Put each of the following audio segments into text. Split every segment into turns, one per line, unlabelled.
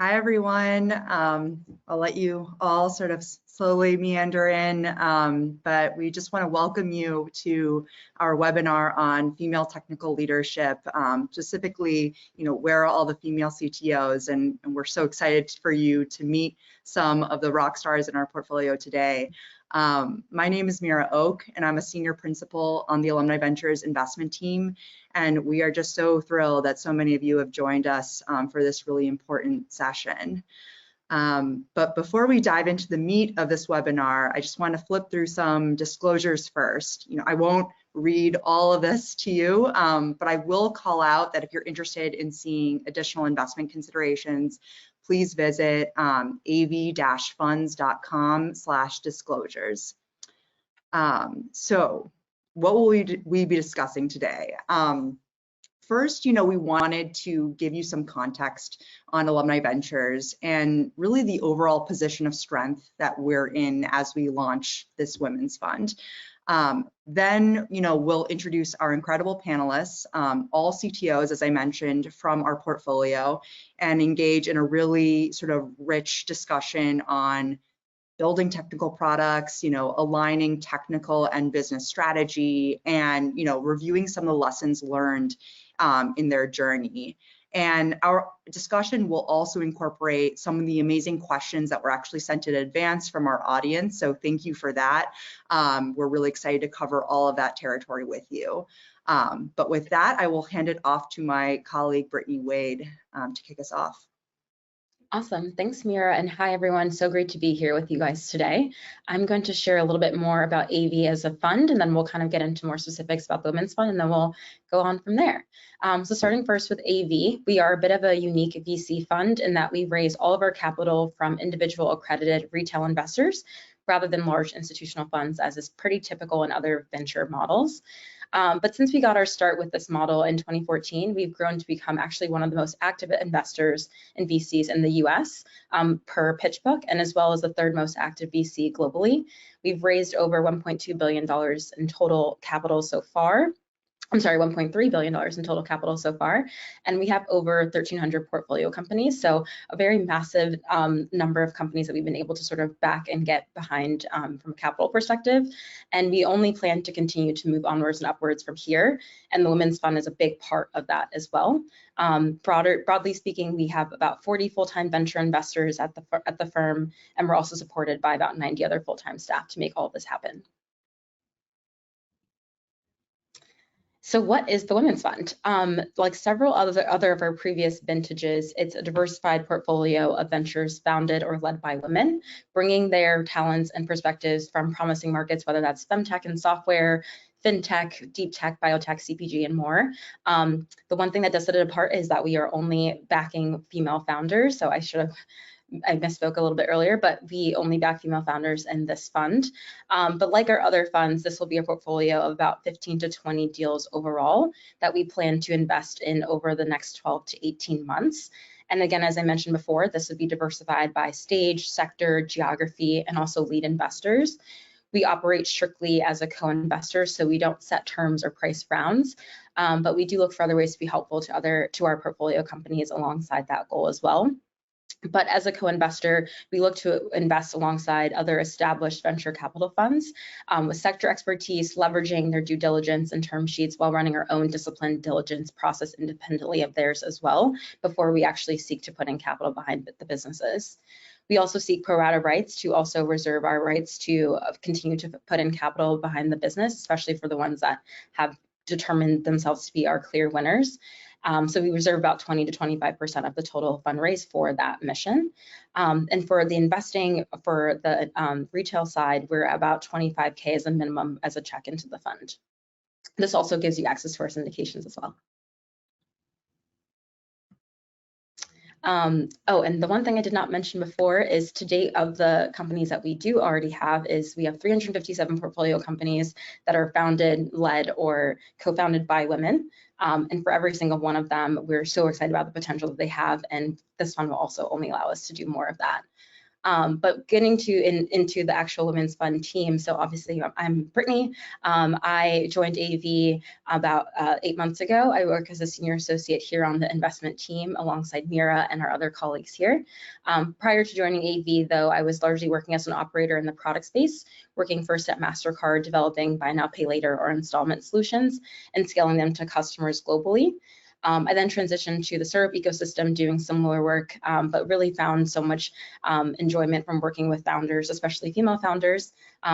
Hi, everyone. I'll let you all sort of slowly meander in, but we just want to welcome you to our webinar on female technical leadership, specifically, where are all the female CTOs, and we're so excited for you to meet some of the rock stars in our portfolio today. My name is Mira Oak, and I'm a senior principal on the Alumni Ventures investment team. And we are just so thrilled that so many of you have joined us for this really important session. But before we dive into the meat of this webinar, I just want to flip through some disclosures first. I won't read all of this to you, but I will call out that if you're interested in seeing additional investment considerations, please visit av-funds.com/disclosures. So what will we be discussing today? First, we wanted to give you some context on Alumni Ventures and really the overall position of strength that we're in as we launch this women's fund. Then, we'll introduce our incredible panelists, all CTOs, as I mentioned, from our portfolio, and engage in a really sort of rich discussion on building technical products, aligning technical and business strategy, and, reviewing some of the lessons learned in their journey. And our discussion will also incorporate some of the amazing questions that were actually sent in advance from our audience. So thank you for that. We're really excited to cover all of that territory with you. But with that, I will hand it off to my colleague, Brittany Wade, to kick us off.
Awesome. Thanks, Mira. And hi, everyone. So great to be here with you guys today. I'm going to share a little bit more about AV as a fund, and then we'll kind of get into more specifics about the Women's Fund, and then we'll go on from there. So starting first with AV, we are a bit of a unique VC fund in that we raise all of our capital from individual accredited retail investors rather than large institutional funds, as is pretty typical in other venture models. But since we got our start with this model in 2014, we've grown to become actually one of the most active investors in VCs in the US per PitchBook, and as well as the third most active VC globally. We've raised over $1.2 billion in total capital so far. I'm sorry, $1.3 billion in total capital so far, and we have over 1,300 portfolio companies, so a very massive number of companies that we've been able to sort of back and get behind from a capital perspective, and we only plan to continue to move onwards and upwards from here, and the Women's Fund is a big part of that as well. Broadly speaking, we have about 40 full-time venture investors at the firm, and we're also supported by about 90 other full-time staff to make all of this happen. So what is the Women's Fund? Like several other of our previous vintages, it's a diversified portfolio of ventures founded or led by women, bringing their talents and perspectives from promising markets, whether that's femtech and software, fintech, deep tech, biotech, CPG, and more. The one thing that does set it apart is that we are only backing female founders. So I misspoke a little bit earlier, but we only back female founders in this fund. But like our other funds, this will be a portfolio of about 15 to 20 deals overall that we plan to invest in over the next 12 to 18 months. And again, as I mentioned before, this would be diversified by stage, sector, geography, and also lead investors. We operate strictly as a co-investor, so we don't set terms or price rounds, but we do look for other ways to be helpful to our portfolio companies alongside that goal as well. But as a co-investor, we look to invest alongside other established venture capital funds with sector expertise, leveraging their due diligence and term sheets while running our own disciplined diligence process independently of theirs as well, before we actually seek to put in capital behind the businesses. We also seek pro rata rights to also reserve our rights to continue to put in capital behind the business, especially for the ones that have determined themselves to be our clear winners. So we reserve about 20 to 25% of the total fundraise for that mission. And for the investing, for the retail side, we're about 25K as a minimum as a check into the fund. This also gives you access to our syndications as well. Oh, and the one thing I did not mention before is to date of the companies that we do already have is we have 357 portfolio companies that are founded, led, or co-founded by women. And for every single one of them, we're so excited about the potential that they have, and this fund will also only allow us to do more of that. But getting into the actual Women's Fund team, so obviously I'm Brittany. I joined AV about 8 months ago. I work as a senior associate here on the investment team alongside Mira and our other colleagues here. Prior to joining AV, though, I was largely working as an operator in the product space, working first at MasterCard, developing buy now, pay later or installment solutions and scaling them to customers globally. I then transitioned to the startup ecosystem doing similar work, but really found so much enjoyment from working with founders, especially female founders.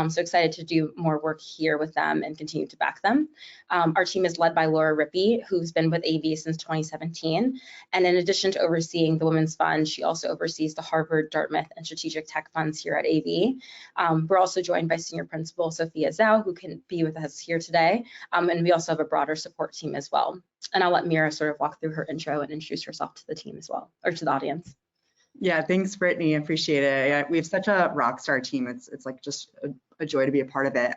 So excited to do more work here with them and continue to back them. Our team is led by Laura Rippey, who's been with AV since 2017. And in addition to overseeing the Women's Fund, she also oversees the Harvard, Dartmouth, and Strategic Tech Funds here at AV. We're also joined by Senior Principal Sophia Zhao, who can be with us here today. And we also have a broader support team as well. And I'll let Mira sort of walk through her intro and introduce herself to the team as well, or to the audience.
Yeah, thanks, Brittany. I appreciate it. Yeah, we have such a rock star team. It's like just a joy to be a part of it.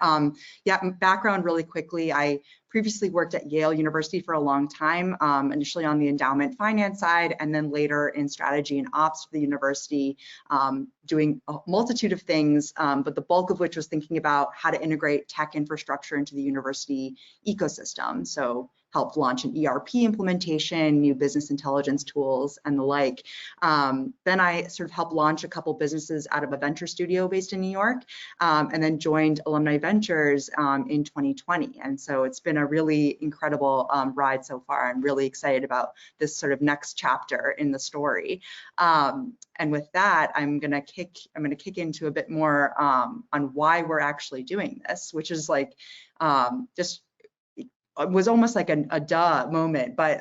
Yeah, background really quickly. I previously worked at Yale University for a long time, initially on the endowment finance side, and then later in strategy and ops for the university, doing a multitude of things, but the bulk of which was thinking about how to integrate tech infrastructure into the university ecosystem. So helped launch an ERP implementation, new business intelligence tools, and the like. Then I sort of helped launch a couple businesses out of a venture studio based in New York, and then joined Alumni Ventures in 2020. And so it's been a really incredible ride so far. I'm really excited about this sort of next chapter in the story. And with that, I'm gonna kick into a bit more on why we're actually doing this, which is like just it was almost like a duh moment, but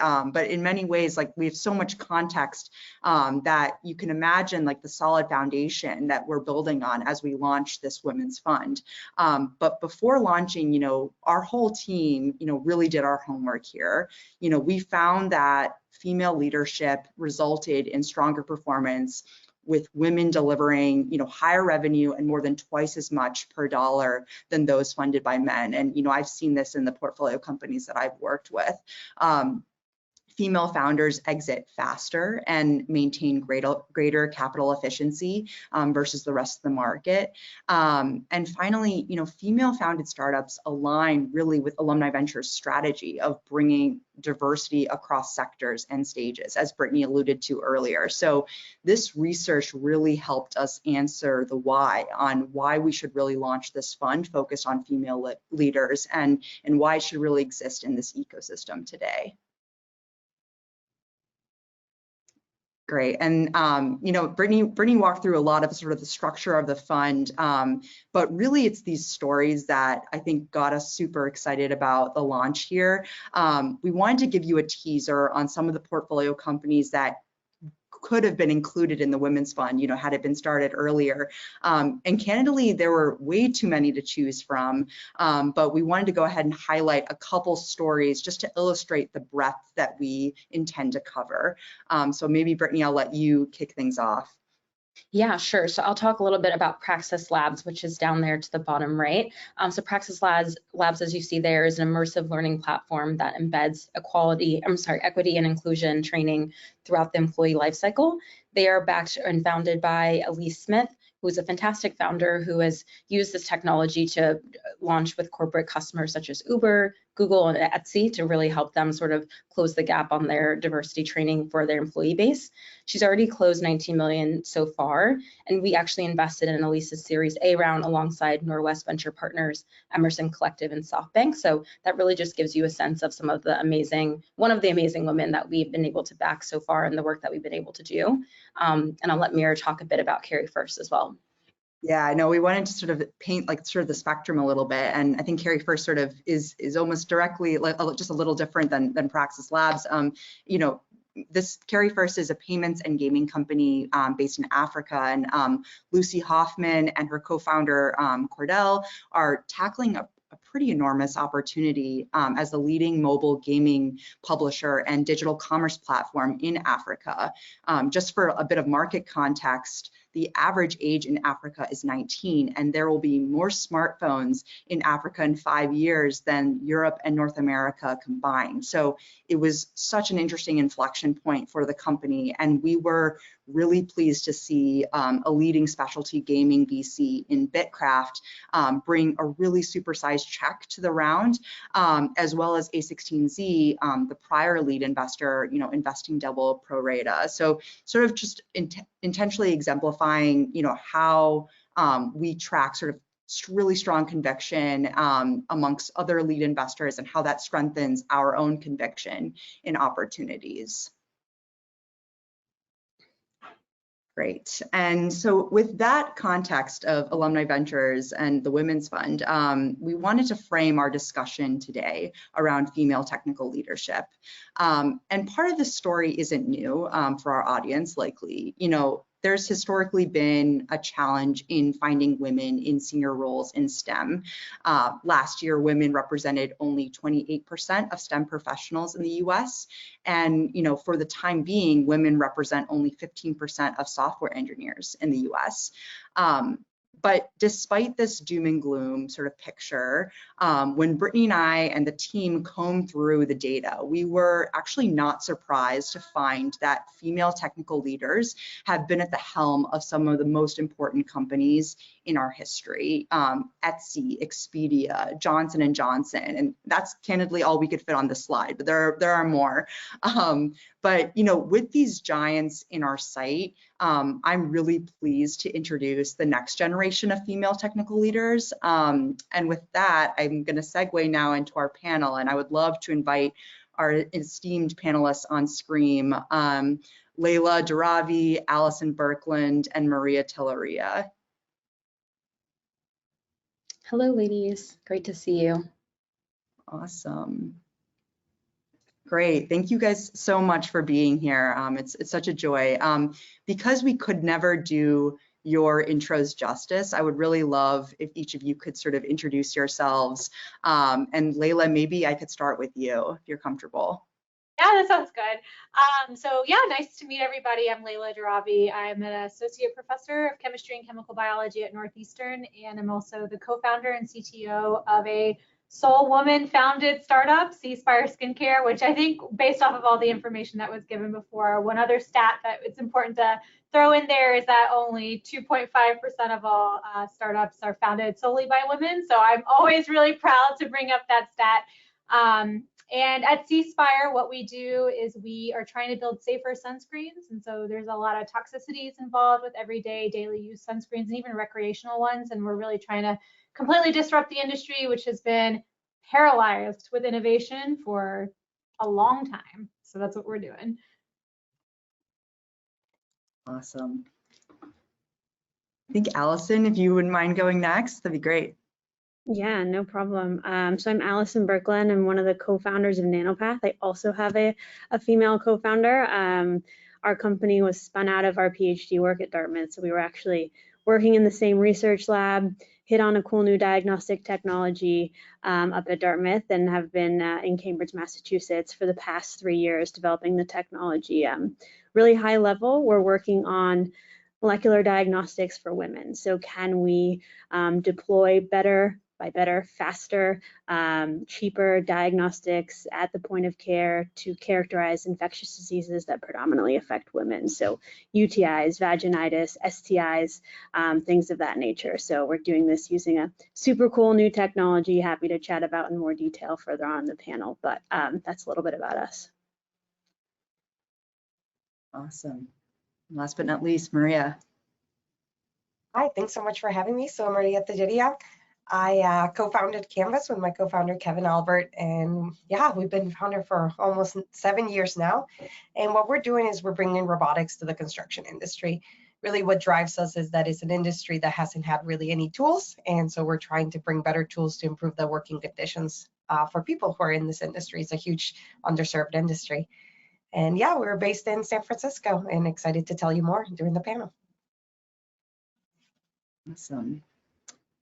in many ways, like we have so much context that you can imagine like the solid foundation that we're building on as we launch this Women's Fund. But before launching, you know, our whole team, you know, really did our homework here. You know, we found that female leadership resulted in stronger performance, with women delivering, you know, higher revenue and more than twice as much per dollar than those funded by men. And, you know, I've seen this in the portfolio companies that I've worked with. Female founders exit faster and maintain greater capital efficiency versus the rest of the market. And finally, you know, female-founded startups align really with Alumni Ventures' strategy of bringing diversity across sectors and stages, as Brittany alluded to earlier. So this research really helped us answer the why on why we should really launch this fund focused on female leaders and why it should really exist in this ecosystem today. Great, and you know, Brittany walked through a lot of sort of the structure of the fund, but really it's these stories that I think got us super excited about the launch here. We wanted to give you a teaser on some of the portfolio companies that could have been included in the Women's Fund, you know, had it been started earlier. And candidly, there were way too many to choose from, but we wanted to go ahead and highlight a couple stories just to illustrate the breadth that we intend to cover. So maybe Brittany, I'll let you kick things off.
Yeah, sure. So I'll talk a little bit about Praxis Labs, which is down there to the bottom right. So Praxis Labs, as you see there, is an immersive learning platform that embeds equity and inclusion training throughout the employee lifecycle. They are backed and founded by Elise Smith, who's a fantastic founder who has used this technology to launch with corporate customers such as Uber, Google, and Etsy to really help them sort of close the gap on their diversity training for their employee base. She's already closed 19 million so far, and we actually invested in Elise's Series A round alongside Norwest Venture Partners, Emerson Collective, and SoftBank. So that really just gives you a sense of some of the one of the amazing women that we've been able to back so far and the work that we've been able to do. And I'll let Mira talk a bit about Carry First as well.
Yeah, I know we wanted to sort of paint like sort of the spectrum a little bit, and I think Carry First sort of is almost directly like just a little different than Praxis Labs. You know, this Carry First is a payments and gaming company based in Africa, and Lucy Hoffman and her co-founder Cordell are tackling a pretty enormous opportunity as the leading mobile gaming publisher and digital commerce platform in Africa. Just for a bit of market context, the average age in Africa is 19, and there will be more smartphones in Africa in 5 years than Europe and North America combined. So it was such an interesting inflection point for the company, and we were really pleased to see a leading specialty gaming VC in Bitcraft bring a really supersized check to the round, as well as A16Z, the prior lead investor, investing double pro rata. So sort of just intentionally exemplifying, how we track sort of really strong conviction amongst other lead investors and how that strengthens our own conviction in opportunities. Great. And so with that context of Alumni Ventures and the Women's Fund, we wanted to frame our discussion today around female technical leadership. And part of this story isn't new for our audience, likely. There's historically been a challenge in finding women in senior roles in STEM. Last year, women represented only 28% of STEM professionals in the US. And for the time being, women represent only 15% of software engineers in the US. But despite this doom and gloom sort of picture, when Brittany and I and the team combed through the data, we were actually not surprised to find that female technical leaders have been at the helm of some of the most important companies in our history. Etsy, Expedia, Johnson & Johnson, and that's candidly all we could fit on this slide, but there are more. But with these giants in our sight, I'm really pleased to introduce the next generation of female technical leaders. And with that, I'm going to segue now into our panel, and I would love to invite our esteemed panelists on screen, Layla Daravi, Allison Birkland, and Maria Telleria.
Hello, ladies. Great to see you.
Awesome. Great. Thank you guys so much for being here. It's such a joy. Because we could never do your intros justice, I would really love if each of you could sort of introduce yourselves. And Layla, maybe I could start with you if you're comfortable.
Yeah, that sounds good. So yeah, nice to meet everybody. I'm Layla Daravi. I'm an associate professor of chemistry and chemical biology at Northeastern, and I'm also the co-founder and CTO of a sole woman founded startup, C-Spire Skincare, which I think based off of all the information that was given before, one other stat that it's important to throw in there is that only 2.5% of all startups are founded solely by women. So I'm always really proud to bring up that stat. And at C-Spire, what we do is we are trying to build safer sunscreens. And so there's a lot of toxicities involved with everyday daily use sunscreens and even recreational ones. And we're really trying to completely disrupt the industry, which has been paralyzed with innovation for a long time. So that's what we're doing.
Awesome. I think Allison, if you wouldn't mind going next, that'd be great.
Yeah, no problem. So I'm Allison Birkland. I'm one of the co-founders of NanoPath. I also have a female co-founder. Our company was spun out of our PhD work at Dartmouth. So we were actually working in the same research lab, hit on a cool new diagnostic technology up at Dartmouth, and have been in Cambridge, Massachusetts for the past 3 years developing the technology. Really high level, we're working on molecular diagnostics for women. So can we deploy faster, cheaper diagnostics at the point of care to characterize infectious diseases that predominantly affect women. So UTIs, vaginitis, STIs, things of that nature. So we're doing this using a super cool new technology, happy to chat about in more detail further on in the panel, but that's a little bit about us.
Awesome. Last but not least, Maria.
Hi, thanks so much for having me. So Maria Telleria. I co-founded Canvas with my co-founder, Kevin Albert. And yeah, we've been founded for almost 7 years now. And what we're doing is we're bringing robotics to the construction industry. Really what drives us is that it's an industry that hasn't had really any tools. And so we're trying to bring better tools to improve the working conditions for people who are in this industry. It's a huge underserved industry. And yeah, we're based in San Francisco and excited to tell you more during the panel.
Awesome.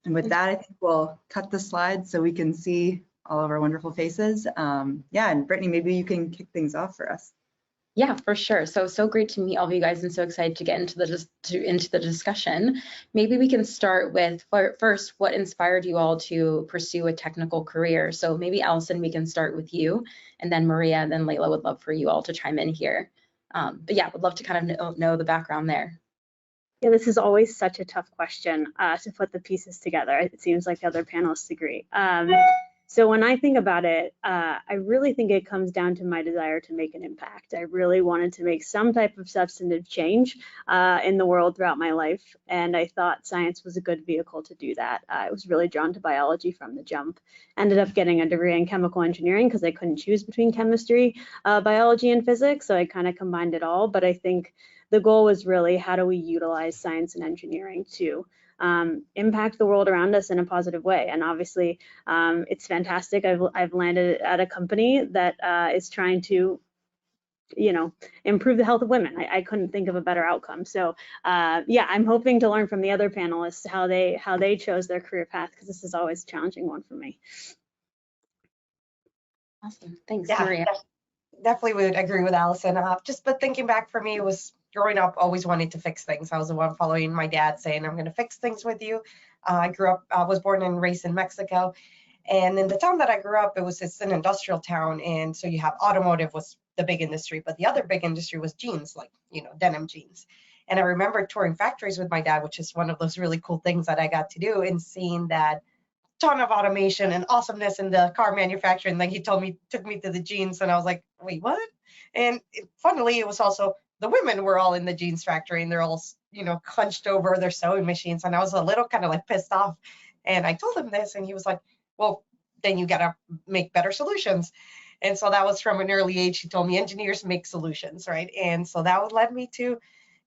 And with that, I think we'll cut the slides so we can see all of our wonderful faces. Yeah, and Brittany, maybe you can kick things off for us.
Yeah, for sure. So great to meet all of you guys, and so excited to get into the discussion. Maybe we can start with first, what inspired you all to pursue a technical career? So maybe Allison, we can start with you, and then Maria, and then Layla, would love for you all to chime in here. But yeah, would love to kind of know the background there.
Yeah, this is always such a tough question to put the pieces together. It seems like the other panelists agree. So when I think about it, I really think it comes down to my desire to make an impact. I really wanted to make some type of substantive change in the world throughout my life, and I thought science was a good vehicle to do that. I was really drawn to biology from the jump. Ended up getting a degree in chemical engineering because I couldn't choose between chemistry, biology, and physics, so I kind of combined it all. But I think the goal was really, how do we utilize science and engineering to impact the world around us in a positive way? And obviously, it's fantastic. I've landed at a company that is trying to, improve the health of women. I couldn't think of a better outcome. So yeah, I'm hoping to learn from the other panelists how they chose their career path, because this is always a challenging one for me.
Awesome, thanks,
Yeah,
Maria.
definitely would agree with Allison. But thinking back for me, it was growing up, always wanting to fix things. I was the one following my dad saying, I'm going to fix things with you. I was born and raised in Mexico. And in the town that I grew up, it's an industrial town. And so you have automotive was the big industry, but the other big industry was jeans, like, denim jeans. And I remember touring factories with my dad, which is one of those really cool things that I got to do, and seeing that ton of automation and awesomeness in the car manufacturing. Like he took me to the jeans, and I was like, wait, what? And funnily, it was also the women were all in the jeans factory, and they're all, hunched over their sewing machines. And I was a little kind of like pissed off. And I told him this, and he was like, well, then you got to make better solutions. And so that was from an early age. He told me engineers make solutions, right? And so that led me to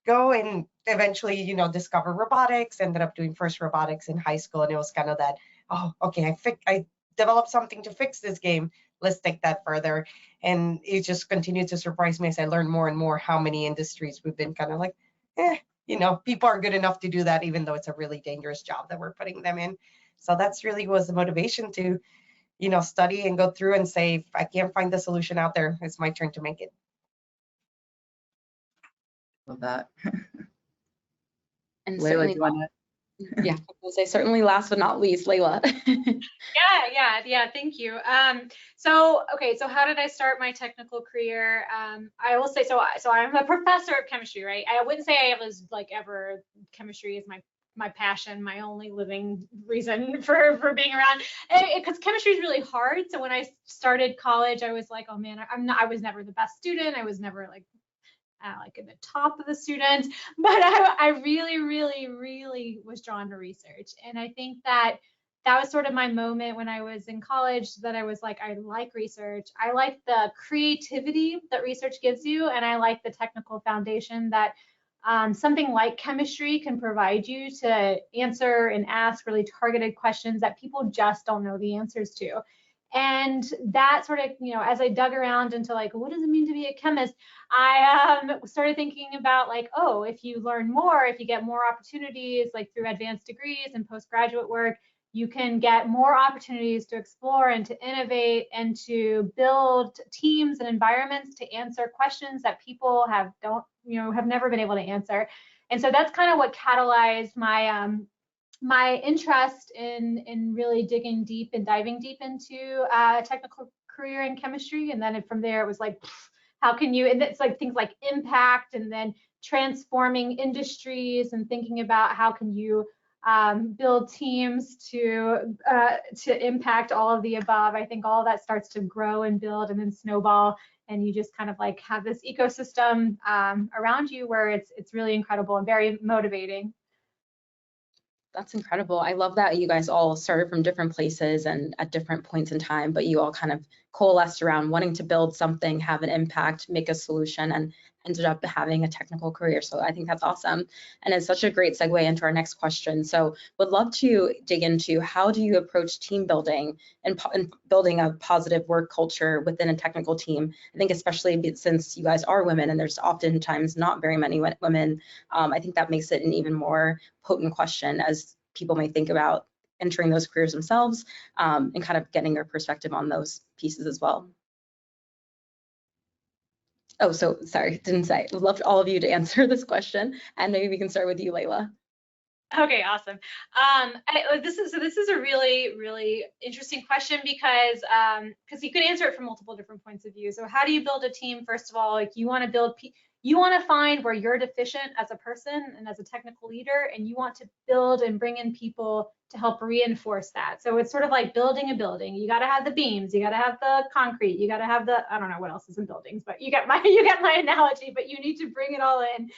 go and eventually, discover robotics. Ended up doing first robotics in high school, and it was kind of that, oh, okay, I developed something to fix this game. Let's take that further. And it just continued to surprise me as I learned more and more how many industries we've been kind of like, people are good enough to do that, even though it's a really dangerous job that we're putting them in. So that's really was the motivation to, study and go through and say, if I can't find the solution out there, it's my turn to make it.
Love that.
And
Layla, do you want to?
Yeah, I will say certainly last but not least, Layla.
Yeah, thank you. So how did I start my technical career? I will say, so I'm a professor of chemistry, right? I wouldn't say I was like ever, chemistry is my passion, my only living reason for being around, because chemistry is really hard. So when I started college, I was like, oh man, I was never the best student. I was never like in the top of the students, but I really, really, really was drawn to research. And I think that was sort of my moment when I was in college, that I was like, I like research. I like the creativity that research gives you, and I like the technical foundation that something like chemistry can provide you to answer and ask really targeted questions that people just don't know the answers to. And that sort of, as I dug around into like, what does it mean to be a chemist? I started thinking about like, oh, if you learn more, if you get more opportunities, like through advanced degrees and postgraduate work, you can get more opportunities to explore and to innovate and to build teams and environments to answer questions that people have never been able to answer. And so that's kind of what catalyzed my interest in really digging deep and diving deep into a technical career in chemistry. And then from there, it was like, how can you, and it's like things like impact, and then transforming industries, and thinking about how can you build teams to impact all of the above. I think all of that starts to grow and build and then snowball, and you just kind of like have this ecosystem around you where it's really incredible and very motivating.
That's incredible. I love that you guys all started from different places and at different points in time, but you all kind of coalesced around wanting to build something, have an impact, make a solution, and ended up having a technical career. So I think that's awesome. And it's such a great segue into our next question. So would love to dig into, how do you approach team building and building a positive work culture within a technical team? I think especially since you guys are women and there's oftentimes not very many women, I think that makes it an even more potent question as people may think about entering those careers themselves, and kind of getting your perspective on those pieces as well. Oh, so sorry, didn't say. Would love all of you to answer this question, and maybe we can start with you, Layla.
Okay, awesome. This is a really interesting question because you could answer it from multiple different points of view. So how do you build a team? First of all, like you want to find where you're deficient as a person and as a technical leader, and you want to build and bring in people to help reinforce that. So it's sort of like building a building. You got to have the beams, you got to have the concrete, you got to have the, I don't know what else is in buildings, but you get my analogy. But you need to bring it all in.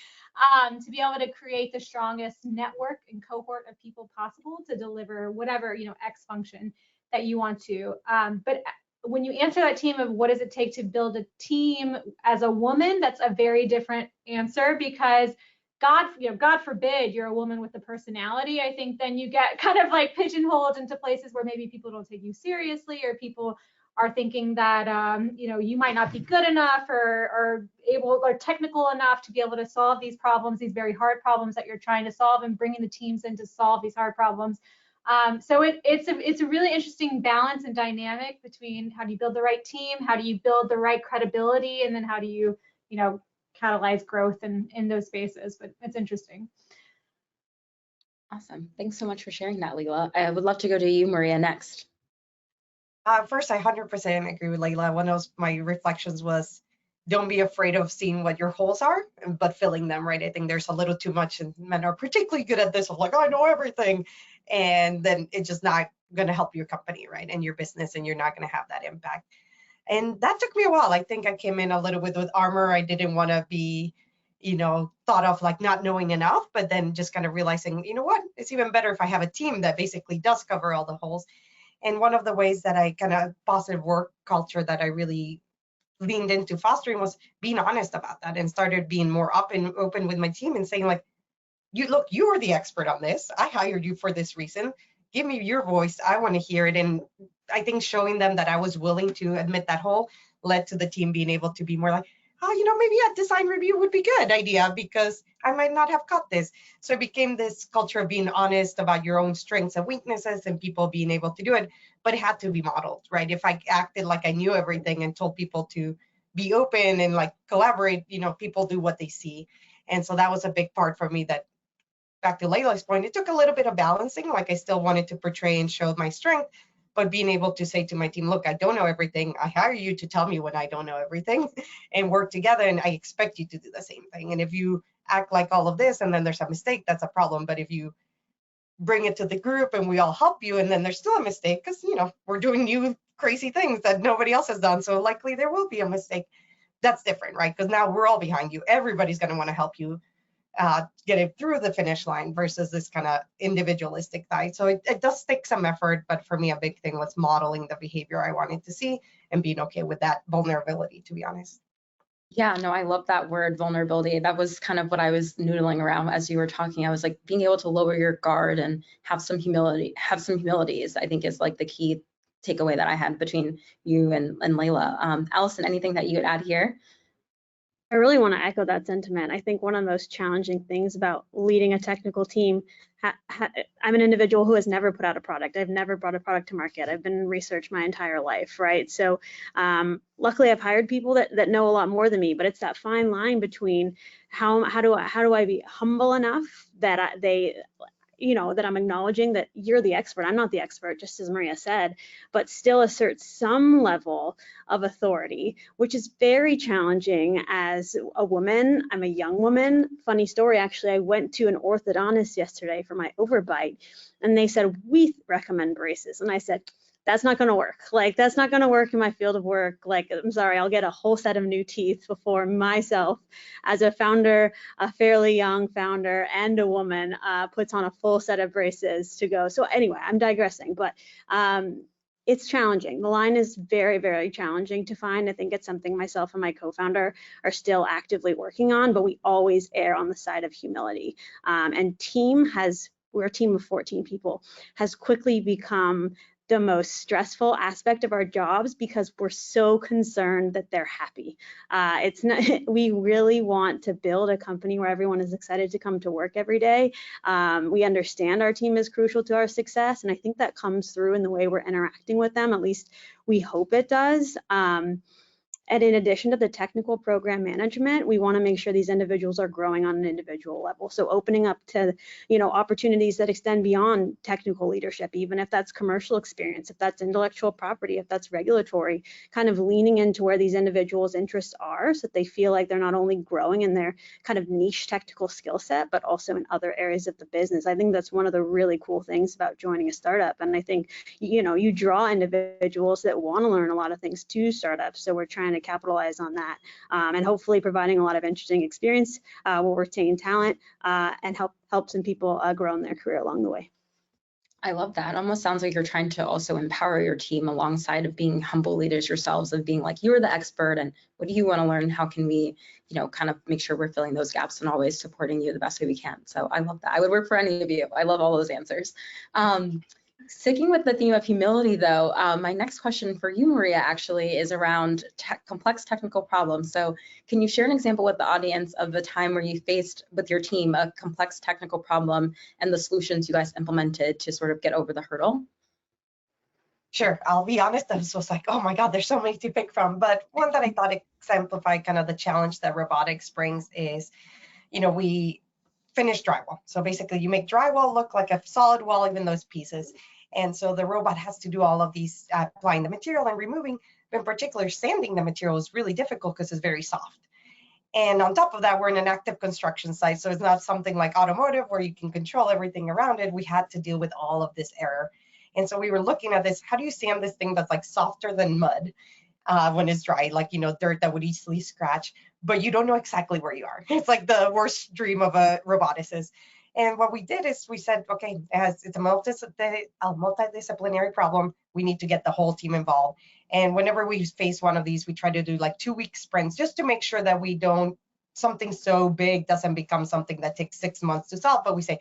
To be able to create the strongest network and cohort of people possible to deliver whatever, X function that you want to. But when you answer that team of what does it take to build a team as a woman, that's a very different answer, because God forbid you're a woman with a personality. I think then you get kind of like pigeonholed into places where maybe people don't take you seriously, or people are thinking that you might not be good enough or able or technical enough to be able to solve these problems, these very hard problems that you're trying to solve, and bringing the teams in to solve these hard problems. So it's a really interesting balance and dynamic between how do you build the right team, how do you build the right credibility, and then how do you catalyze growth in those spaces. But it's interesting.
Awesome. Thanks so much for sharing that, Layla. I would love to go to you, Maria, next.
First, I 100% agree with Layla. One of my reflections was, don't be afraid of seeing what your holes are, but filling them, right? I think there's a little too much, and men are particularly good at this of like, I know everything. And then it's just not going to help your company, right? And your business, and you're not going to have that impact. And that took me a while. I think I came in a little bit with armor. I didn't want to be, thought of like not knowing enough, but then just kind of realizing, you know what, it's even better if I have a team that basically does cover all the holes. And one of the ways that I kind of positive work culture that I really leaned into fostering was being honest about that, and started being more up and open with my team and saying like, you are the expert on this. I hired you for this reason. Give me your voice. I want to hear it. And I think showing them that I was willing to admit that hole led to the team being able to be more like, oh, maybe a design review would be a good idea because I might not have caught this. So it became this culture of being honest about your own strengths and weaknesses, and people being able to do it, but it had to be modeled, right? If I acted like I knew everything and told people to be open and like collaborate, people do what they see. And so that was a big part for me that, back to Layla's point, it took a little bit of balancing. Like I still wanted to portray and show my strength, but being able to say to my team, look, I don't know everything. I hire you to tell me when I don't know everything and work together. And I expect you to do the same thing. And if you act like all of this and then there's a mistake, that's a problem. But if you bring it to the group and we all help you, and then there's still a mistake because, we're doing new crazy things that nobody else has done. So likely there will be a mistake. That's different, right? Because now we're all behind you. Everybody's going to want to help you get it through the finish line versus this kind of individualistic side. So it does take some effort, but for me, a big thing was modeling the behavior I wanted to see and being okay with that vulnerability, to be honest.
Yeah, no, I love that word, vulnerability. That was kind of what I was noodling around as you were talking. I was like, being able to lower your guard and have some humility is, I think, is like the key takeaway that I had between you and Layla. Allison, anything that you would add here?
I really want to echo that sentiment. I think one of the most challenging things about leading a technical team, I'm an individual who has never put out a product. I've never brought a product to market. I've been in research my entire life, right? So luckily I've hired people that know a lot more than me, but it's that fine line between how do I be humble enough that that I'm acknowledging that you're the expert. I'm not the expert, just as Maria said, but still assert some level of authority, which is very challenging as a woman. I'm a young woman. Funny story, actually, I went to an orthodontist yesterday for my overbite, and they said, we recommend braces. And I said, that's not going to work. Like, that's not going to work in my field of work. Like, I'm sorry, I'll get a whole set of new teeth before myself, as a founder, a fairly young founder and a woman, puts on a full set of braces to go. So anyway, I'm digressing, but it's challenging. The line is very, very challenging to find. I think it's something myself and my co-founder are still actively working on, but we always err on the side of humility. And we're a team of 14 people, has quickly become the most stressful aspect of our jobs because we're so concerned that they're happy. We really want to build a company where everyone is excited to come to work every day. We understand our team is crucial to our success, and I think that comes through in the way we're interacting with them. At least we hope it does. And in addition to the technical program management, we want to make sure these individuals are growing on an individual level. So opening up to, opportunities that extend beyond technical leadership, even if that's commercial experience, if that's intellectual property, if that's regulatory, kind of leaning into where these individuals' interests are so that they feel like they're not only growing in their kind of niche technical skill set, but also in other areas of the business. I think that's one of the really cool things about joining a startup. And I think, you draw individuals that want to learn a lot of things to startups. So we're trying to capitalize on that, and hopefully providing a lot of interesting experience will retain talent and help some people grow in their career along the way.
I love that. It almost sounds like you're trying to also empower your team alongside of being humble leaders yourselves, of being like, you're the expert and what do you want to learn? How can we, kind of make sure we're filling those gaps and always supporting you the best way we can. So I love that. I would work for any of you. I love all those answers. Sticking with the theme of humility, though, my next question for you, Maria, actually is around complex technical problems. So can you share an example with the audience of the time where you faced with your team a complex technical problem and the solutions you guys implemented to sort of get over the hurdle?
Sure, I'll be honest, I was like, oh my God, there's so many to pick from. But one that I thought exemplified kind of the challenge that robotics brings is, we finish drywall. So basically you make drywall look like a solid wall, even those pieces. And so the robot has to do all of these, applying the material and removing, in particular sanding the material is really difficult because it's very soft. And on top of that, we're in an active construction site. So it's not something like automotive where you can control everything around it. We had to deal with all of this error. And so we were looking at this, how do you sand this thing that's like softer than mud when it's dry, like, dirt that would easily scratch, but you don't know exactly where you are. It's like the worst dream of a roboticist. And what we did is we said, okay, as it's a multidisciplinary problem, we need to get the whole team involved. And whenever we face one of these, we try to do like 2-week sprints just to make sure that something so big doesn't become something that takes 6 months to solve. But we say,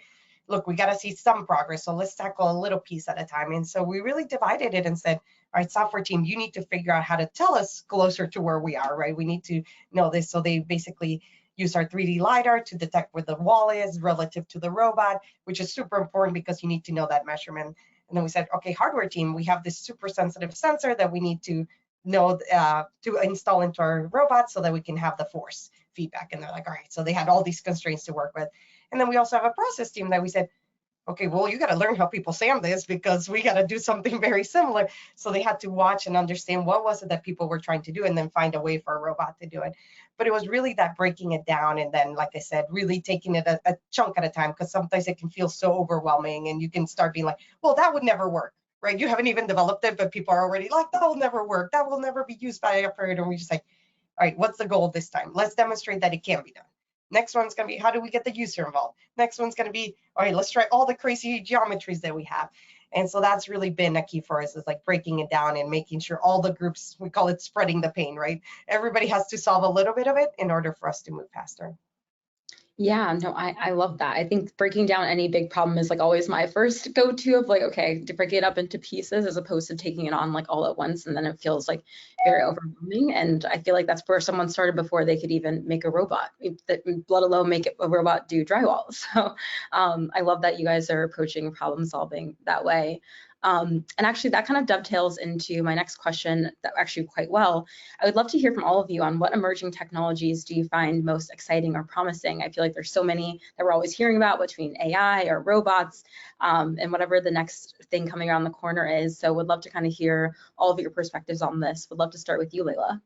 look, we got to see some progress. So let's tackle a little piece at a time. And so we really divided it and said, all right, software team, you need to figure out how to tell us closer to where we are, right? We need to know this. So they basically use our 3D LiDAR to detect where the wall is relative to the robot, which is super important because you need to know that measurement. And then we said, okay, hardware team, we have this super sensitive sensor that we need to know to install into our robot so that we can have the force feedback. And they're like, all right, so they had all these constraints to work with. And then we also have a process team that we said, okay, well, you got to learn how people sand this because we got to do something very similar. So they had to watch and understand what was it that people were trying to do and then find a way for a robot to do it. But it was really that breaking it down and then, like I said, really taking it a chunk at a time, because sometimes it can feel so overwhelming and you can start being like, well, that would never work, right? You haven't even developed it, but people are already like, that will never work. That will never be used by a operator. And we just like, all right, what's the goal this time? Let's demonstrate that it can be done. Next one's going to be, how do we get the user involved? Next one's going to be, all right, let's try all the crazy geometries that we have. And so that's really been a key for us, is like breaking it down and making sure all the groups, we call it spreading the pain, right? Everybody has to solve a little bit of it in order for us to move faster.
Yeah, no, I love that. I think breaking down any big problem is like always my first go-to of like, okay, to break it up into pieces as opposed to taking it on like all at once. And then it feels like very overwhelming. And I feel like that's where someone started before they could even make a robot, let alone make a robot do drywall. So I love that you guys are approaching problem solving that way. And actually that kind of dovetails into my next question that actually quite well. I would love to hear from all of you on what emerging technologies do you find most exciting or promising? I feel like there's so many that we're always hearing about between AI or robots and whatever the next thing coming around the corner is. So would love to kind of hear all of your perspectives on this. Would love to start with you, Layla.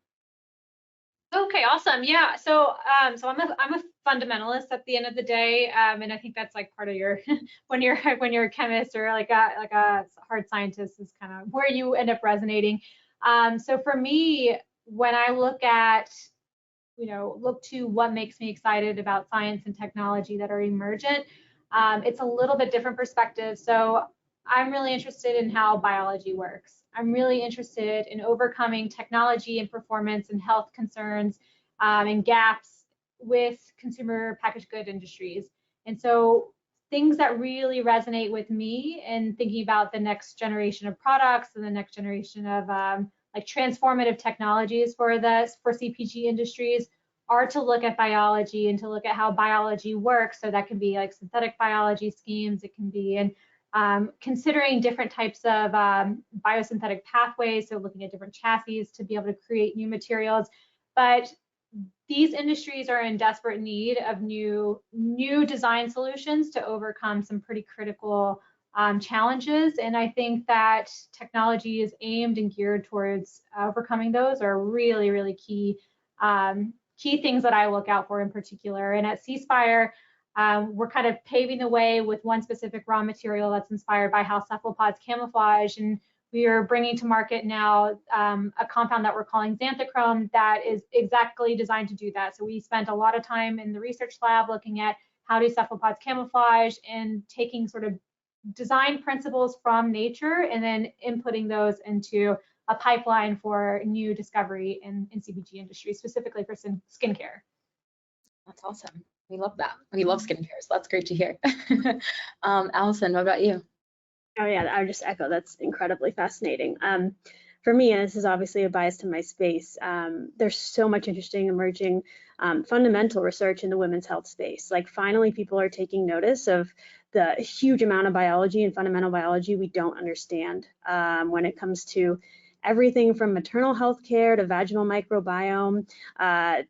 Okay, awesome. Yeah, so I'm a fundamentalist at the end of the day, and I think that's like part of your when you're a chemist or like a hard scientist is kind of where you end up resonating. So for me, when I look to what makes me excited about science and technology that are emergent, it's a little bit different perspective. So I'm really interested in how biology works. I'm really interested in overcoming technology and performance and health concerns and gaps with consumer packaged good industries. And so things that really resonate with me in thinking about the next generation of products and the next generation of like transformative technologies for CPG industries are to look at biology and to look at how biology works. So that can be like synthetic biology schemes, it can be in considering different types of biosynthetic pathways, so looking at different chassis to be able to create new materials. But these industries are in desperate need of new design solutions to overcome some pretty critical challenges. And I think that technology is aimed and geared towards overcoming those are really, really key things that I look out for in particular. And at C-Spire, we're kind of paving the way with one specific raw material that's inspired by how cephalopods camouflage. And we are bringing to market now a compound that we're calling xanthochrome that is exactly designed to do that. So we spent a lot of time in the research lab looking at how do cephalopods camouflage and taking sort of design principles from nature and then inputting those into a pipeline for new discovery in CPG industry, specifically for skincare.
That's awesome. We love that. We love skincare, so that's great to hear. Allison, what about you?
Oh yeah, I would just echo, that's incredibly fascinating. For me, and this is obviously a bias to my space, there's so much interesting emerging fundamental research in the women's health space. Like finally people are taking notice of the huge amount of biology and fundamental biology we don't understand when it comes to everything from maternal health care to vaginal microbiome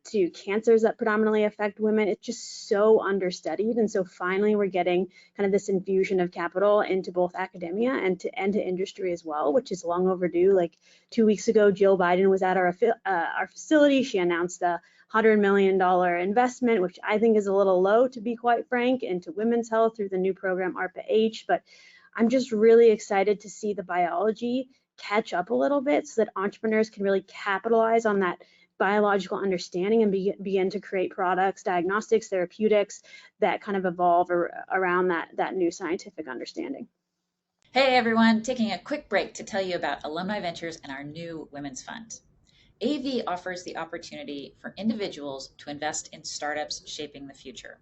to cancers that predominantly affect women. It's just so understudied. And so finally, we're getting kind of this infusion of capital into both academia and to industry as well, which is long overdue. Like 2 weeks ago, Jill Biden was at our facility. She announced a $100 million investment, which I think is a little low, to be quite frank, into women's health through the new program ARPA-H. But I'm just really excited to see the biology catch up a little bit so that entrepreneurs can really capitalize on that biological understanding and begin to create products, diagnostics, therapeutics that kind of evolve around that new scientific understanding.
Hey everyone, taking a quick break to tell you about Alumni Ventures and our new Women's Fund. AV offers the opportunity for individuals to invest in startups shaping the future.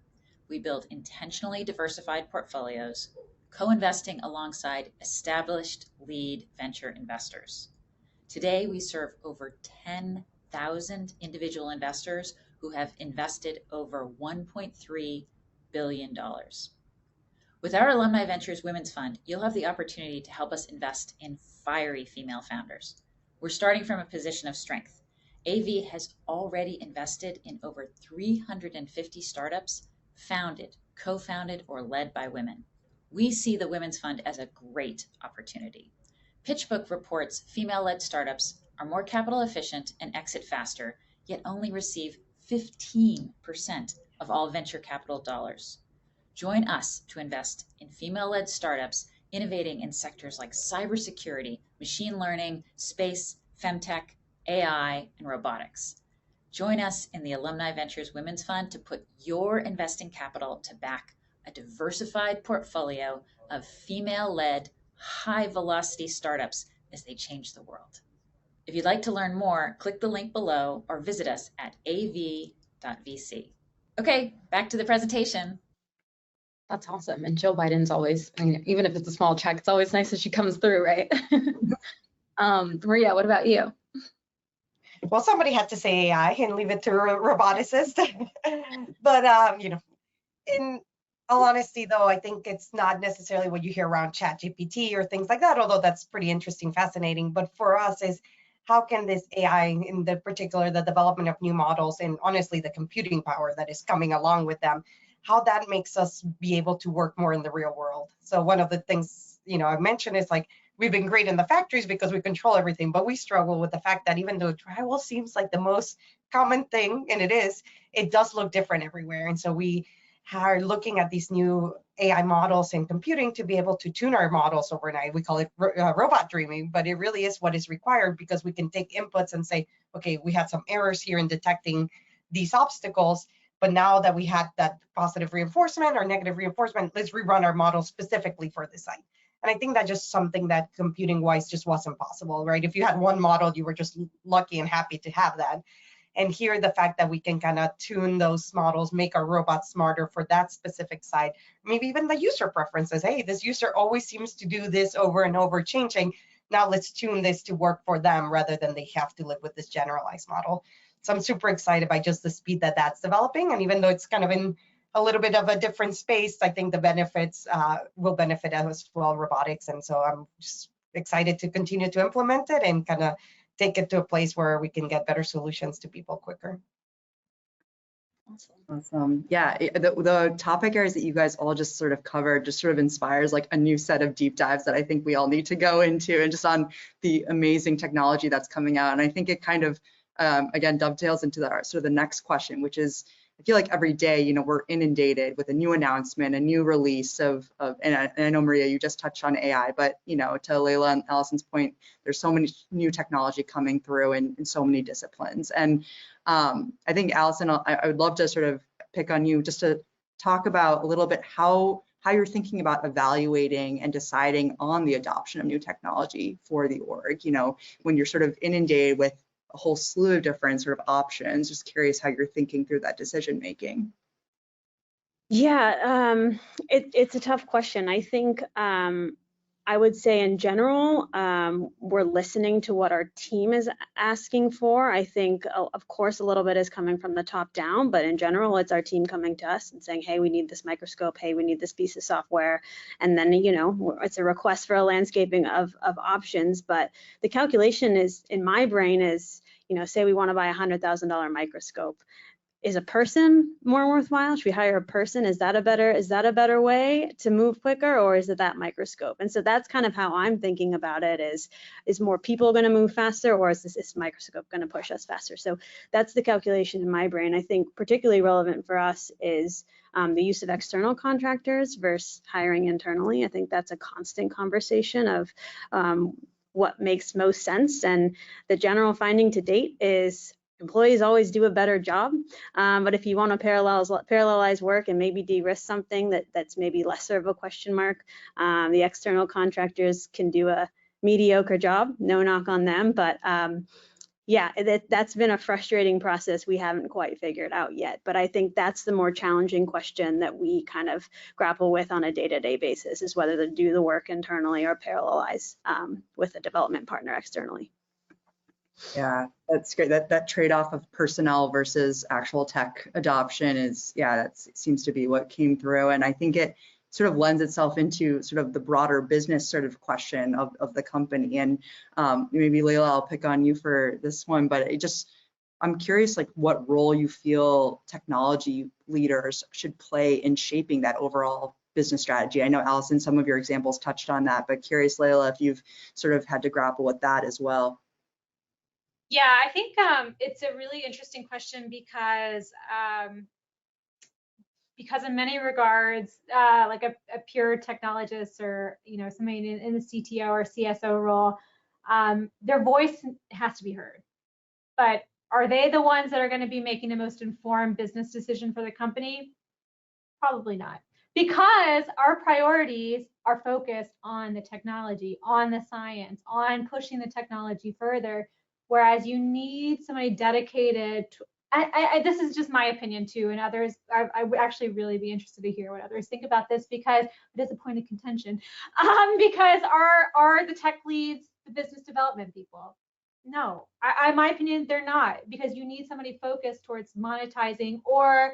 We build intentionally diversified portfolios, co-investing alongside established lead venture investors. Today, we serve over 10,000 individual investors who have invested over $1.3 billion. With our Alumni Ventures Women's Fund, you'll have the opportunity to help us invest in fiery female founders. We're starting from a position of strength. AV has already invested in over 350 startups founded, co-founded, or led by women. We see the Women's Fund as a great opportunity. PitchBook reports female-led startups are more capital efficient and exit faster, yet only receive 15% of all venture capital dollars. Join us to invest in female-led startups innovating in sectors like cybersecurity, machine learning, space, femtech, AI, and robotics. Join us in the Alumni Ventures Women's Fund to put your investing capital to back a diversified portfolio of female-led, high-velocity startups as they change the world. If you'd like to learn more, click the link below or visit us at av.vc. Okay, back to the presentation.
That's awesome. And Jill Biden's always, even if it's a small check, it's always nice that she comes through, right? Maria, what about you?
Well, somebody had to say AI and leave it to a roboticist. But, in all honesty, though, I think it's not necessarily what you hear around ChatGPT or things like that, although that's pretty interesting, fascinating. But for us is how can this AI, in the particular, the development of new models and honestly, the computing power that is coming along with them, how that makes us be able to work more in the real world. So one of the things, I mentioned is like, we've been great in the factories because we control everything, but we struggle with the fact that even though drywall seems like the most common thing, and it does look different everywhere. And so we are looking at these new AI models and computing to be able to tune our models overnight. We call it robot dreaming, but it really is what is required because we can take inputs and say, okay, we had some errors here in detecting these obstacles, but now that we had that positive reinforcement or negative reinforcement, let's rerun our model specifically for this site. And I think that's just something that computing wise just wasn't possible, right? If you had one model, you were just lucky and happy to have that. And here, the fact that we can kind of tune those models, make our robots smarter for that specific site, maybe even the user preferences. Hey, this user always seems to do this over and over, changing. Now let's tune this to work for them rather than they have to live with this generalized model. So I'm super excited by just the speed that that's developing. And even though it's kind of in a little bit of a different space, I think the benefits will benefit as well, robotics. And so I'm just excited to continue to implement it and kind of take it to a place where we can get better solutions to people quicker.
Awesome. Yeah, the topic areas that you guys all just sort of covered just sort of inspires like a new set of deep dives that I think we all need to go into, and just on the amazing technology that's coming out. And I think it kind of, again, dovetails into sort of the next question, which is, I feel like every day, you know, we're inundated with a new announcement, a new release of and I know, Maria, you just touched on AI, but, you know, to Layla and Allison's point, there's so many new technology coming through in so many disciplines. And I think, Allison, I would love to sort of pick on you just to talk about a little bit how you're thinking about evaluating and deciding on the adoption of new technology for the org, you know, when you're sort of inundated with a whole slew of different sort of options. Just curious how you're thinking through that decision making.
Yeah, it's a tough question. I think I would say in general, we're listening to what our team is asking for. I think, of course, a little bit is coming from the top down, but in general, it's our team coming to us and saying, hey, we need this microscope, hey, we need this piece of software. And then, you know, it's a request for a landscaping of options. But the calculation is, in my brain, is, you know, say we want to buy a $100,000 microscope. Is a person more worthwhile? Should we hire a person? Is that a better way to move quicker, or is it that microscope? And so that's kind of how I'm thinking about it, is more people going to move faster, or is this microscope going to push us faster? So that's the calculation in my brain. I think particularly relevant for us is the use of external contractors versus hiring internally. I think that's a constant conversation of what makes most sense. And the general finding to date is employees always do a better job, but if you want to parallelize work and maybe de-risk something that's maybe lesser of a question mark, the external contractors can do a mediocre job. No knock on them, but yeah, that's been a frustrating process we haven't quite figured out yet. But I think that's the more challenging question that we kind of grapple with on a day-to-day basis, is whether to do the work internally or parallelize with a development partner externally.
Yeah, that's great. That trade-off of personnel versus actual tech adoption is, yeah, that seems to be what came through. And I think it sort of lends itself into sort of the broader business sort of question of the company. And maybe Layla, I'll pick on you for this one, but I'm curious, like, what role you feel technology leaders should play in shaping that overall business strategy. I know, Allison, some of your examples touched on that, but curious, Layla, if you've sort of had to grapple with that as well.
Yeah, I think it's a really interesting question because in many regards, like a pure technologist, or, you know, somebody in the CTO or CSO role, their voice has to be heard. But are they the ones that are going to be making the most informed business decision for the company? Probably not, because our priorities are focused on the technology, on the science, on pushing the technology further. Whereas you need somebody dedicated to, this is just my opinion too, and others, I would actually really be interested to hear what others think about this, because it is a point of contention. Because are the tech leads the business development people? No, in my opinion, they're not, because you need somebody focused towards monetizing or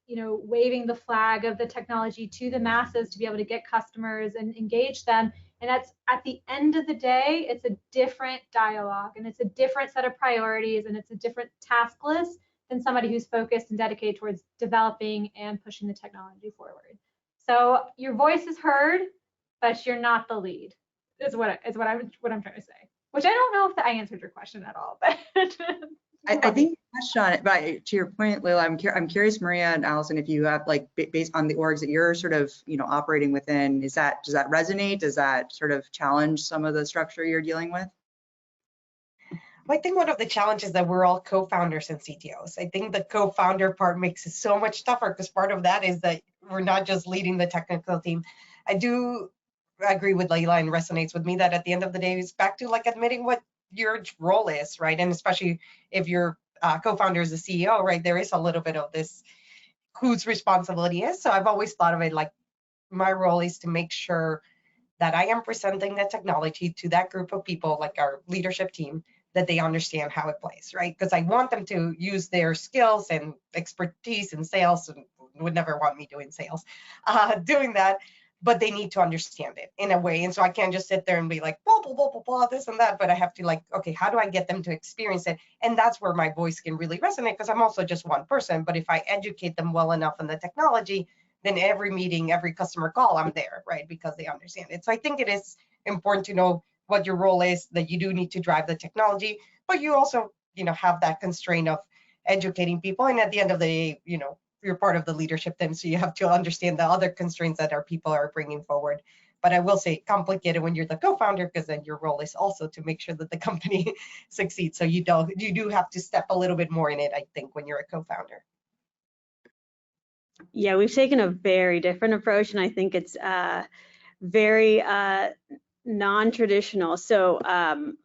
you know, waving the flag of the technology to the masses to be able to get customers and engage them. And that's, at the end of the day, it's a different dialogue, and it's a different set of priorities, and it's a different task list than somebody who's focused and dedicated towards developing and pushing the technology forward. So your voice is heard, but you're not the lead, is what I'm trying to say. Which I don't know if I answered your question at all, but
I think you touched on it, but to your point, Layla, I'm curious, Maria and Allison, if you have, like, based on the orgs that you're sort of, you know, operating within, does that resonate? Does that sort of challenge some of the structure you're dealing with?
Well, I think one of the challenges that we're all co-founders and CTOs. I think the co-founder part makes it so much tougher, because part of that is that we're not just leading the technical team. I do agree with Layla, and resonates with me, that at the end of the day, it's back to, like, admitting what your role is, right? And especially if your co-founder is the CEO, right, there is a little bit of this whose responsibility is. So I've always thought of it like, my role is to make sure that I am presenting the technology to that group of people, like our leadership team, that they understand how it plays, right? Because I want them to use their skills and expertise in sales and would never want me doing sales, doing that. But they need to understand it in a way. And so I can't just sit there and be like, blah, blah, blah, blah, blah, this and that, but I have to like, okay, how do I get them to experience it? And that's where my voice can really resonate, because I'm also just one person. But if I educate them well enough on the technology, then every meeting, every customer call, I'm there, right? Because they understand it. So I think it is important to know what your role is, that you do need to drive the technology, but you also, have that constraint of educating people. And at the end of the day, you're part of the leadership team, so you have to understand the other constraints that our people are bringing forward. But I will say complicated when you're the co-founder, because then your role is also to make sure that the company succeeds. So you do have to step a little bit more in it, I think, when you're a co-founder.
Yeah, we've taken a very different approach, and I think it's very non-traditional. So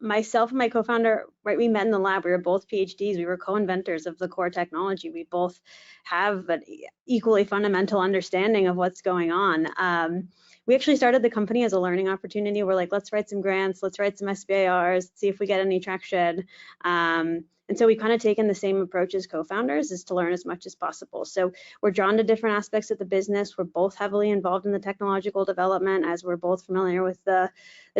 myself and my co-founder, right, we met in the lab. We were both PhDs. We were co-inventors of the core technology. We both have an equally fundamental understanding of what's going on. We actually started the company as a learning opportunity. We're like, let's write some grants, let's write some SBIRs, see if we get any traction. And so we've kind of taken the same approach as co-founders, is to learn as much as possible. So we're drawn to different aspects of the business. We're both heavily involved in the technological development, as we're both familiar with the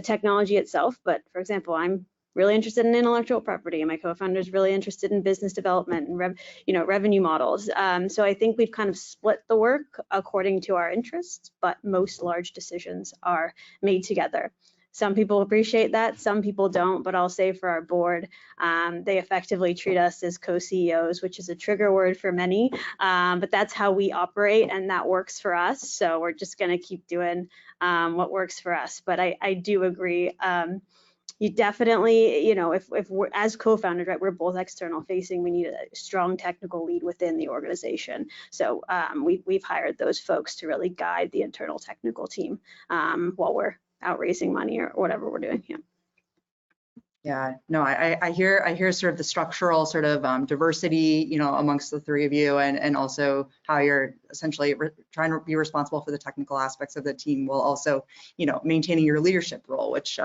technology itself. But for example, I'm really interested in intellectual property, and my co-founder is really interested in business development and revenue models. So I think we've kind of split the work according to our interests, but most large decisions are made together. Some people appreciate that, some people don't, but I'll say for our board, they effectively treat us as co-CEOs, which is a trigger word for many, but that's how we operate, and that works for us. So we're just gonna keep doing what works for us. But I do agree. You definitely, if we're as co-founders, right, we're both external facing, we need a strong technical lead within the organization. So we've hired those folks to really guide the internal technical team while we're out raising money or whatever we're doing.
Yeah, no, I hear sort of the structural sort of diversity, amongst the three of you, and also how you're essentially trying to be responsible for the technical aspects of the team, while also, maintaining your leadership role, which,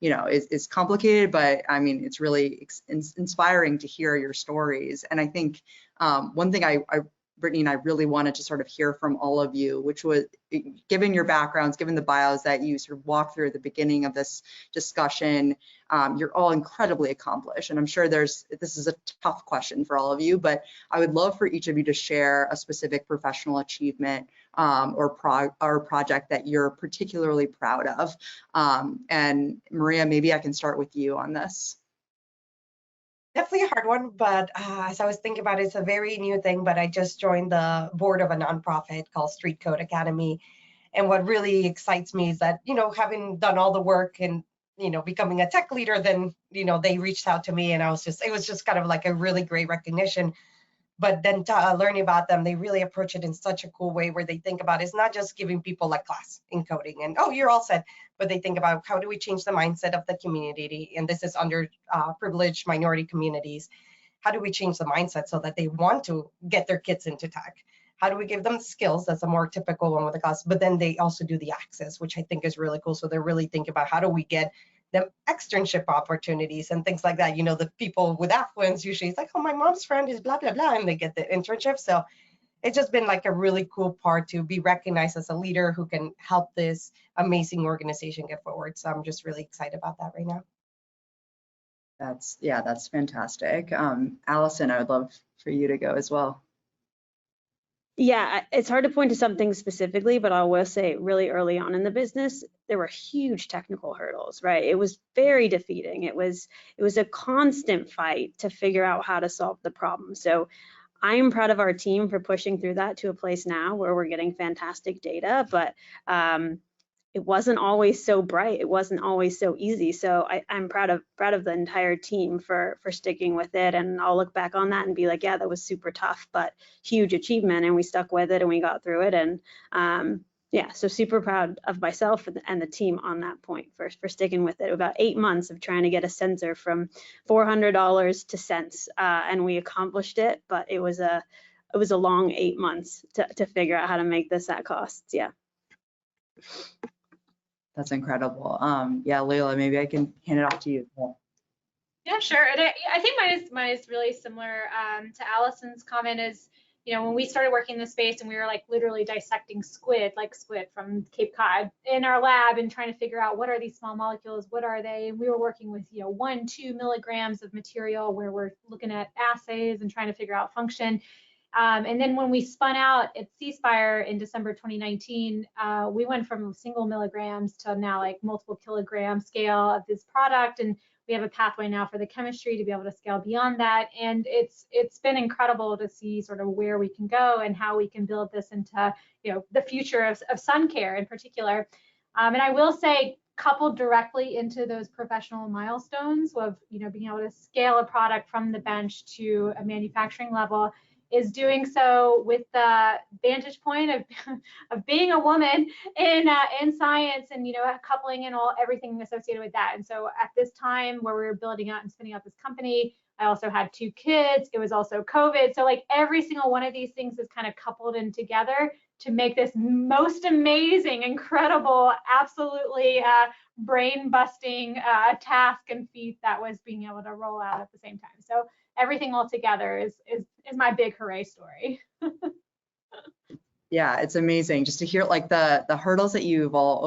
is complicated, but I mean, it's really inspiring to hear your stories. And I think one thing Brittany and I really wanted to sort of hear from all of you, which was, given your backgrounds, given the bios that you sort of walked through at the beginning of this discussion, you're all incredibly accomplished. And I'm sure this is a tough question for all of you, but I would love for each of you to share a specific professional achievement or project that you're particularly proud of. And Maria, maybe I can start with you on this.
Definitely a hard one, but as I was thinking about it, it's a very new thing, but I just joined the board of a nonprofit called Street Code Academy. And what really excites me is that, having done all the work and, becoming a tech leader, then, they reached out to me, and it was just kind of like a really great recognition. But then learning about them, they really approach it in such a cool way, where they think about it's not just giving people a class in coding and, oh, you're all set, but they think about how do we change the mindset of the community, and this is under privileged minority communities. How do we change the mindset so that they want to get their kids into tech? How do we give them skills? That's a more typical one with the class, but then they also do the access, which I think is really cool. So they're really thinking about how do we get them externship opportunities and things like that. The people with affluence usually it's like, oh, my mom's friend is blah, blah, blah, and they get the internship. So it's just been like a really cool part to be recognized as a leader who can help this amazing organization get forward. So I'm just really excited about that right now.
That's fantastic. Allison, I would love for you to go as well.
Yeah, it's hard to point to something specifically, but I will say really early on in the business, there were huge technical hurdles, right? It was very defeating. It was a constant fight to figure out how to solve the problem. So I'm proud of our team for pushing through that to a place now where we're getting fantastic data, but it wasn't always so bright. It wasn't always so easy. So I'm proud of the entire team for sticking with it. And I'll look back on that and be like, yeah, that was super tough, but huge achievement. And we stuck with it and we got through it. And yeah, so super proud of myself and the team on that point for sticking with it. About 8 months of trying to get a sensor from $400 to cents, and we accomplished it. But it was a long 8 months to figure out how to make this at costs. Yeah.
That's incredible. Yeah, Layla, maybe I can hand it off to you.
Yeah, sure. And I think mine is really similar to Allison's comment. Is you know, when we started working in this space and we were like literally dissecting squid from Cape Cod in our lab and trying to figure out what are these small molecules, what are they? And we were working with, you know, 1-2 milligrams of material where we're looking at assays and trying to figure out function. And then when we spun out at C-Spire in December 2019, we went from single milligrams to now like multiple kilogram scale of this product. And we have a pathway now for the chemistry to be able to scale beyond that. And it's been incredible to see sort of where we can go and how we can build this into, you know, the future of sun care in particular. And I will say, coupled directly into those professional milestones of, you know, being able to scale a product from the bench to a manufacturing level, is doing so with the vantage point of being a woman in science, and, you know, coupling in everything associated with that. And so at this time where we were building out and spinning out this company, I also had 2 kids. It was also COVID. So like every single one of these things is kind of coupled in together to make this most amazing, incredible, absolutely brain busting task and feat that was being able to roll out at the same time. So everything all together is my big hooray story.
Yeah, it's amazing just to hear like the hurdles that you've all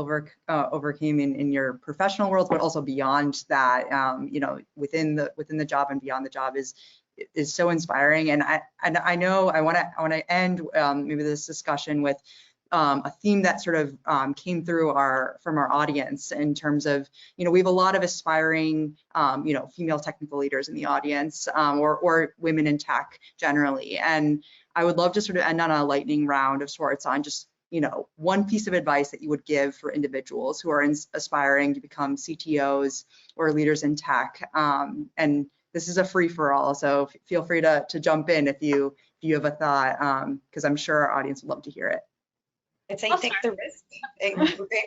overcame in your professional world, but also beyond that, you know, within the job and beyond the job is so inspiring. And I know I want to end maybe this discussion with a theme that sort of came through from our audience in terms of, you know, we have a lot of aspiring, you know, female technical leaders in the audience, or women in tech generally. And I would love to sort of end on a lightning round of sorts on just, you know, one piece of advice that you would give for individuals who are aspiring to become CTOs or leaders in tech. And this is a free for all, so feel free to jump in if you have a thought, because I'm sure our audience would love to hear it.
I'd say take the risk and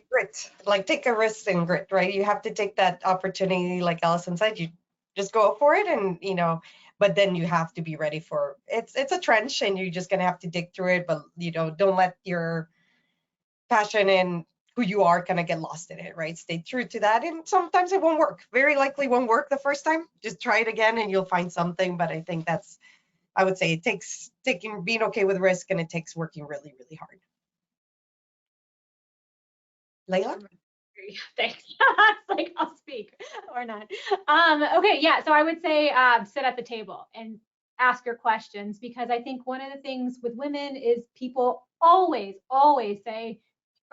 grit. Like take a risk and grit, right? You have to take that opportunity, like Allison said, you just go for it, and, you know, but then you have to be ready for it's a trench and you're just gonna have to dig through it, but, you know, don't let your passion and who you are kind of get lost in it, right? Stay true to that, and sometimes it won't work. Very likely won't work the first time. Just try it again and you'll find something. But I think I would say it takes being okay with risk, and it takes working really, really hard. Layla?
Thanks. Like, I'll speak or not. Okay, yeah, so I would say sit at the table and ask your questions, because I think one of the things with women is people always say,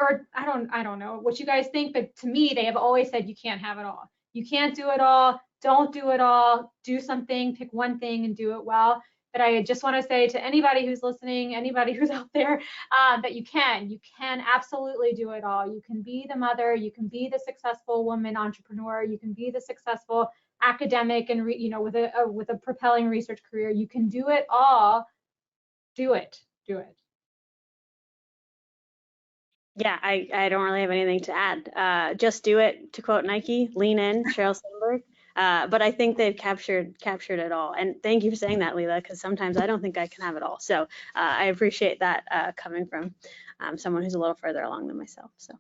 or I don't know what you guys think, but to me, they have always said you can't have it all. You can't do it all. Don't do it all. Do something, pick one thing and do it well. But I just want to say to anybody who's listening, anybody who's out there, that you can absolutely do it all. You can be the mother, you can be the successful woman entrepreneur, you can be the successful academic and you know, with a propelling research career. You can do it all. Do it.
Yeah, I don't really have anything to add. Just do it, to quote Nike, lean in, Sheryl Sandberg. But I think they've captured it all. And thank you for saying that, Leela, because sometimes I don't think I can have it all. So I appreciate that coming from someone who's a little further along than myself. So.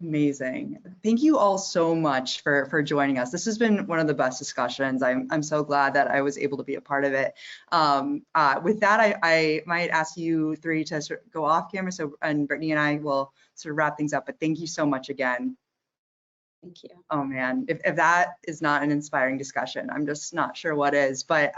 Amazing. Thank you all so much for joining us. This has been one of the best discussions. I'm so glad that I was able to be a part of it. With that, I might ask you 3 to sort of go off camera, and Brittany and I will sort of wrap things up, but thank you so much again.
Thank you.
Oh man, if that is not an inspiring discussion, I'm just not sure what is. But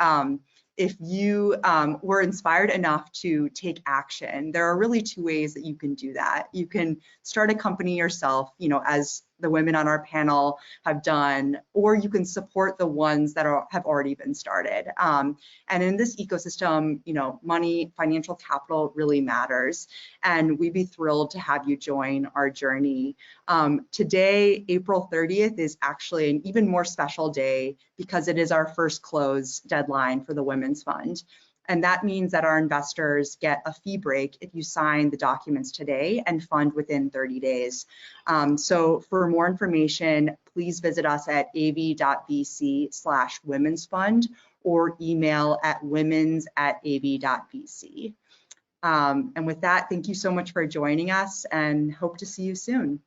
if you were inspired enough to take action, there are really 2 ways that you can do that. You can start a company yourself, you know, as the women on our panel have done, or you can support the ones that have already been started. And in this ecosystem, you know, money, financial capital really matters, and we'd be thrilled to have you join our journey. Today, April 30th, is actually an even more special day because it is our first close deadline for the Women's Fund. And that means that our investors get a fee break if you sign the documents today and fund within 30 days. So for more information, please visit us at av.vc/women's fund or email at womens@av.vc. And with that, thank you so much for joining us and hope to see you soon.